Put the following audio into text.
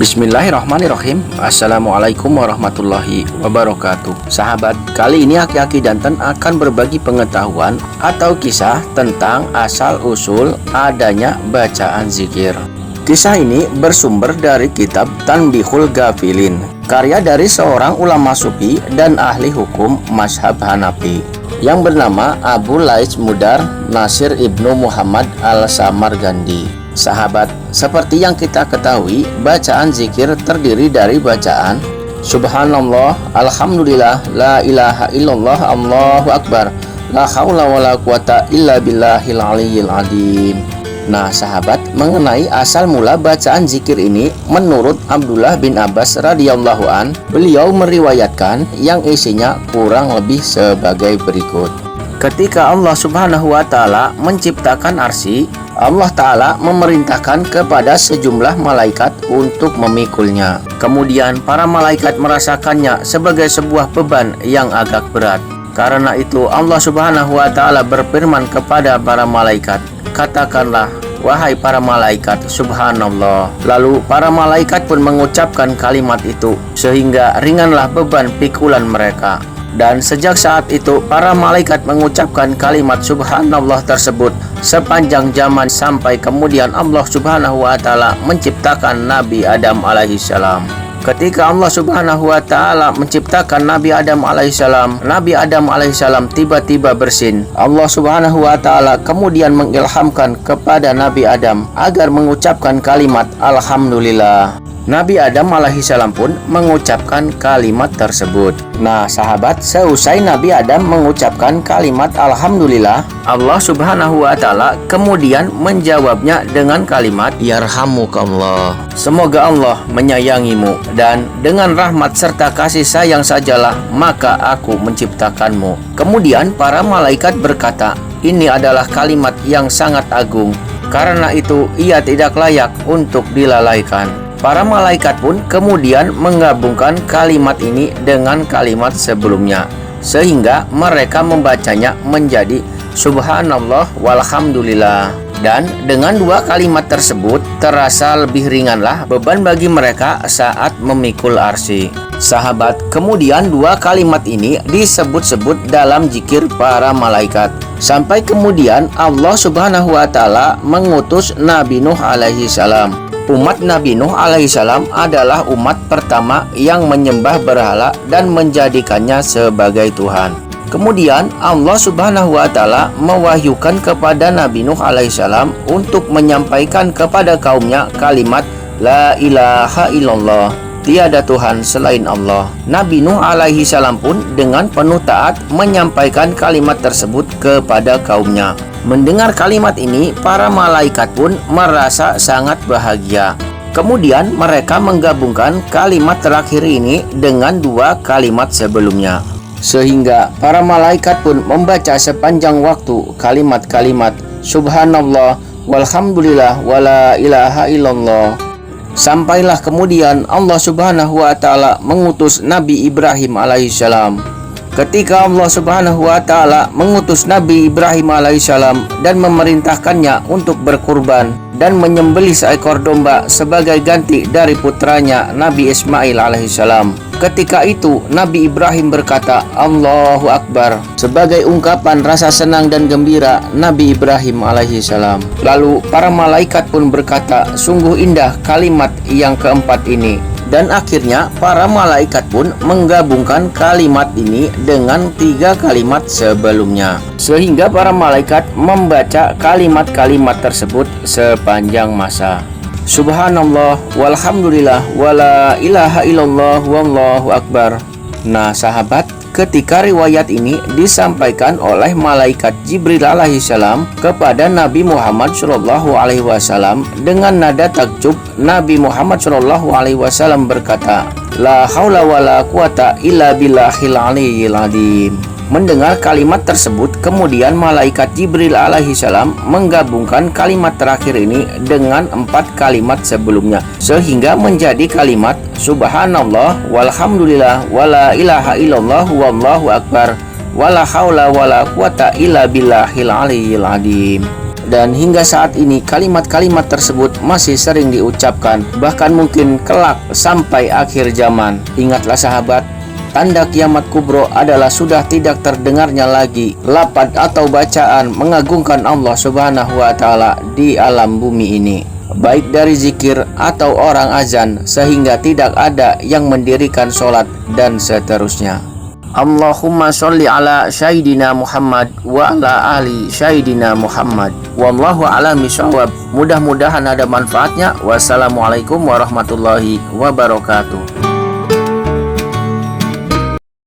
Bismillahirrahmanirrahim. Assalamualaikum warahmatullahi wabarakatuh. Sahabat, kali ini Aki-Aki Danten akan berbagi pengetahuan atau kisah tentang asal-usul adanya bacaan zikir. Kisah ini bersumber dari kitab Tanbihul Ghafilin, karya dari seorang ulama sufi dan ahli hukum mazhab Hanafi yang bernama Abu Lais Mudar Nasir Ibnu Muhammad Al-Samargandi. Sahabat, seperti yang kita ketahui, bacaan zikir terdiri dari bacaan Subhanallah, Alhamdulillah, La ilaha illallah, Allahu Akbar, La haula wa la quwata illa billahil aliyyil azim. Nah sahabat, mengenai asal mula bacaan zikir ini, menurut Abdullah bin Abbas radhiyallahu an, beliau meriwayatkan yang isinya kurang lebih sebagai berikut. Ketika Allah subhanahu wa ta'ala menciptakan arsy, Allah Ta'ala memerintahkan kepada sejumlah malaikat untuk memikulnya. Kemudian para malaikat merasakannya sebagai sebuah beban yang agak berat. Karena itu Allah Subhanahu wa Ta'ala berfirman kepada para malaikat, katakanlah, wahai para malaikat, subhanallah. Lalu para malaikat pun mengucapkan kalimat itu, sehingga ringanlah beban pikulan mereka. Dan sejak saat itu para malaikat mengucapkan kalimat subhanallah tersebut sepanjang zaman sampai kemudian Allah subhanahu wa ta'ala menciptakan Nabi Adam alaihissalam. Ketika Allah subhanahu wa ta'ala menciptakan Nabi Adam alaihissalam, Nabi Adam alaihissalam tiba-tiba bersin. Allah subhanahu wa ta'ala kemudian mengilhamkan kepada Nabi Adam agar mengucapkan kalimat Alhamdulillah. Nabi Adam alaihissalam pun mengucapkan kalimat tersebut. Nah sahabat, seusai Nabi Adam mengucapkan kalimat Alhamdulillah, Allah subhanahu wa ta'ala kemudian menjawabnya dengan kalimat Yarhamukallah, semoga Allah menyayangimu, dan dengan rahmat serta kasih sayang sajalah maka aku menciptakanmu. Kemudian para malaikat berkata, ini adalah kalimat yang sangat agung, karena itu ia tidak layak untuk dilalaikan. Para malaikat pun kemudian menggabungkan kalimat ini dengan kalimat sebelumnya, sehingga mereka membacanya menjadi Subhanallah walhamdulillah. Dan dengan dua kalimat tersebut terasa lebih ringanlah beban bagi mereka saat memikul arsy. Sahabat, kemudian dua kalimat ini disebut-sebut dalam zikir para malaikat. Sampai kemudian Allah subhanahu wa ta'ala mengutus Nabi Nuh alaihi salam. Umat Nabi Nuh alaihissalam adalah umat pertama yang menyembah berhala dan menjadikannya sebagai Tuhan. Kemudian Allah subhanahu wa ta'ala mewahyukan kepada Nabi Nuh alaihissalam untuk menyampaikan kepada kaumnya kalimat La ilaha illallah, tiada Tuhan selain Allah. Nabi Nuh alaihissalam pun dengan penuh taat menyampaikan kalimat tersebut kepada kaumnya. Mendengar kalimat ini, para malaikat pun merasa sangat bahagia. Kemudian mereka menggabungkan kalimat terakhir ini dengan dua kalimat sebelumnya, sehingga para malaikat pun membaca sepanjang waktu kalimat-kalimat Subhanallah walhamdulillah wala ilaha illallah. Sampailah kemudian Allah subhanahu wa ta'ala mengutus Nabi Ibrahim alaihissalam. Ketika Allah subhanahu wa ta'ala mengutus Nabi Ibrahim alaihissalam dan memerintahkannya untuk berkurban dan menyembelih seekor domba sebagai ganti dari putranya Nabi Ismail alaihissalam. Ketika itu Nabi Ibrahim berkata Allahu Akbar sebagai ungkapan rasa senang dan gembira Nabi Ibrahim alaihissalam. Lalu para malaikat pun berkata, sungguh indah kalimat yang keempat ini. Dan akhirnya para malaikat pun menggabungkan kalimat ini dengan tiga kalimat sebelumnya, sehingga para malaikat membaca kalimat-kalimat tersebut sepanjang masa. Subhanallah walhamdulillah wala ilaha illallah wallahu akbar. Nah sahabat, ketika riwayat ini disampaikan oleh malaikat Jibril alaihissalam kepada Nabi Muhammad SAW dengan nada takjub, Nabi Muhammad SAW berkata, La haula wa la quwata illa billahil aliyyil azim. Mendengar kalimat tersebut, kemudian malaikat Jibril alaihissalam menggabungkan kalimat terakhir ini dengan empat kalimat sebelumnya, sehingga menjadi kalimat Subhanallah walhamdulillah wala ilaha illallah wallahu akbar wala haula wala quwata illa billahil aliyyil azim. Dan hingga saat ini kalimat-kalimat tersebut masih sering diucapkan, bahkan mungkin kelak sampai akhir zaman. Ingatlah sahabat, tanda kiamat kubro adalah sudah tidak terdengarnya lagi lafaz atau bacaan mengagungkan Allah Subhanahu wa taala di alam bumi ini, baik dari zikir atau orang azan, sehingga tidak ada yang mendirikan sholat dan seterusnya. Allahumma sholli ala Sayyidina Muhammad wa ala ahli Sayyidina Muhammad. Wallahu a'lam bishawab. Mudah-mudahan ada manfaatnya. Wassalamualaikum warahmatullahi wabarakatuh.